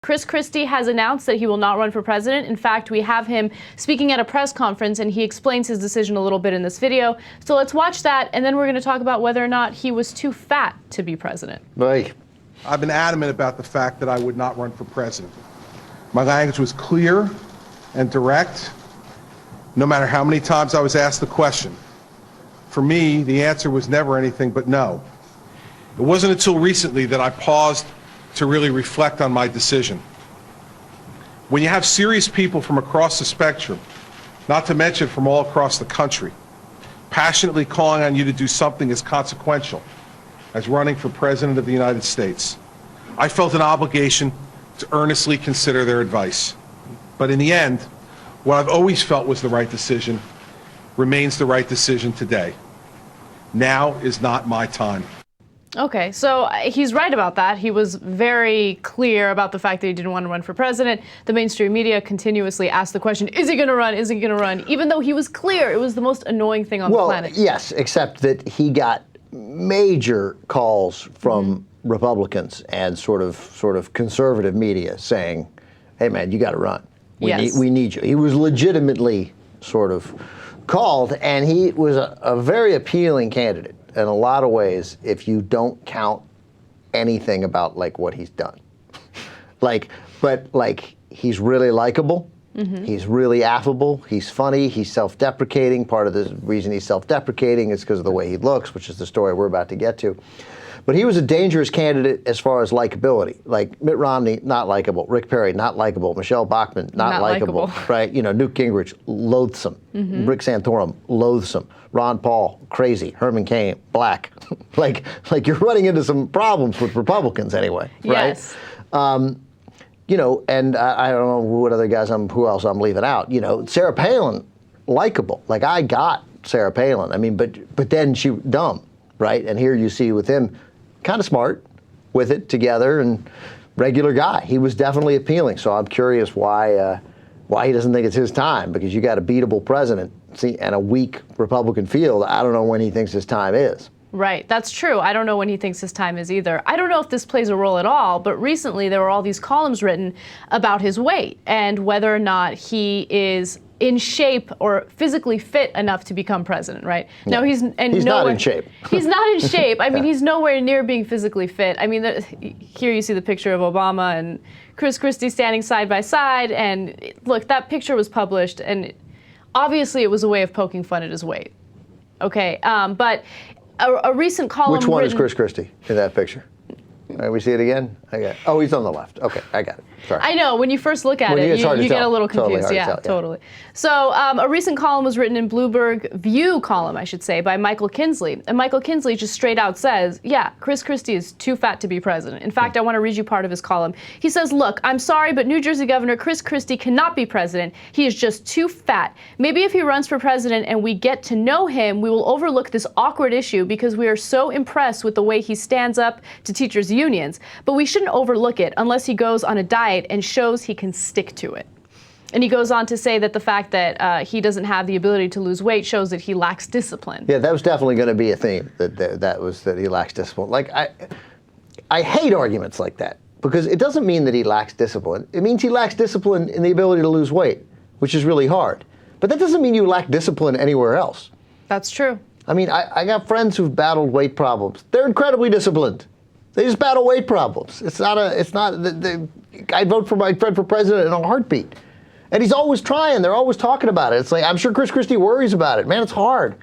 Chris Christie has announced that he will not run for president. In fact, we have him speaking at a press conference, and he explains his decision a little bit in this video. So let's watch that, and then we're going to talk about whether or not he was too fat to be president. Right. I've been adamant about the fact that I would not run for president. My language was clear and direct, no matter how many times I was asked the question. For me, the answer was never anything but no. It wasn't until recently that I paused to really reflect on my decision. When you have serious people from across the spectrum, not to mention from all across the country, passionately calling on you to do something as consequential as running for President of the United States, I felt an obligation to earnestly consider their advice. But in the end, what I've always felt was the right decision remains the right decision today. Now is not my time. Okay, so he's right about that. He was very clear about the fact that he didn't want to run for president. The mainstream media continuously asked the question, is he going to run? Is he going to run? Even though he was clear, it was the most annoying thing on the planet. Well, yes, except that he got major calls from Republicans and sort of conservative media saying, hey man, you got to run. We need you. He was legitimately sort of called, and he was a very appealing candidate in a lot of ways if you don't count anything about like what he's done. But he's really likable. He's really affable. He's funny. He's self-deprecating. Part of the reason he's self-deprecating is because of the way he looks, which is the story we're about to get to. But he was a dangerous candidate as far as likability. Like Mitt Romney, not likable. Rick Perry, not likable. Michelle Bachmann, not likable. Right? You know, Newt Gingrich, loathsome. Rick Santorum, loathsome. Ron Paul, crazy. Herman Cain, black. like you're running into some problems with Republicans anyway, right? Yes. You know, and I don't know what other guys who else I'm leaving out. You know, Sarah Palin, likable. Like I got Sarah Palin. I mean, but then she dumb, right? And here you see with him, kind of smart with it together and regular guy. He was definitely appealing. So I'm curious why he doesn't think it's his time, because you got a beatable president and a weak Republican field. I don't know when he thinks his time is. Right, that's true. I don't know when he thinks his time is either. I don't know if this plays a role at all, but recently there were all these columns written about his weight and whether or not he is in shape or physically fit enough to become president, right? Yeah. Now he's not in shape. He's not in shape. I mean, he's nowhere near being physically fit. I mean, here you see the picture of Obama and Chris Christie standing side by side, and look, that picture was published, and obviously it was a way of poking fun at his weight. Okay, but a recent column. Which one is Chris Christie in that picture? We see it again? Oh, he's on the left. Okay, I got it. Sorry. I know, when you first look at it, you get a little confused. Totally. So a recent column was written in Bloomberg View column, I should say, by Michael Kinsley. And Michael Kinsley just straight out says, yeah, Chris Christie is too fat to be president. In fact, I want to read you part of his column. He says, look, I'm sorry, but New Jersey Governor Chris Christie cannot be president. He is just too fat. Maybe if he runs for president and we get to know him, we will overlook this awkward issue because we are so impressed with the way he stands up to teachers' unions. But we shouldn't overlook it unless he goes on a diet and shows he can stick to it. And he goes on to say that the fact that he doesn't have the ability to lose weight shows that he lacks discipline. Yeah, that was definitely going to be a theme, that he lacks discipline. Like, I hate arguments like that, because it doesn't mean that he lacks discipline. It means he lacks discipline in the ability to lose weight, which is really hard. But that doesn't mean you lack discipline anywhere else. That's true. I mean, I got friends who've battled weight problems. They're incredibly disciplined. They just battle weight problems. I'd vote for my friend for president in a heartbeat. And he's always trying. They're always talking about it. It's like, I'm sure Chris Christie worries about it. Man, it's hard.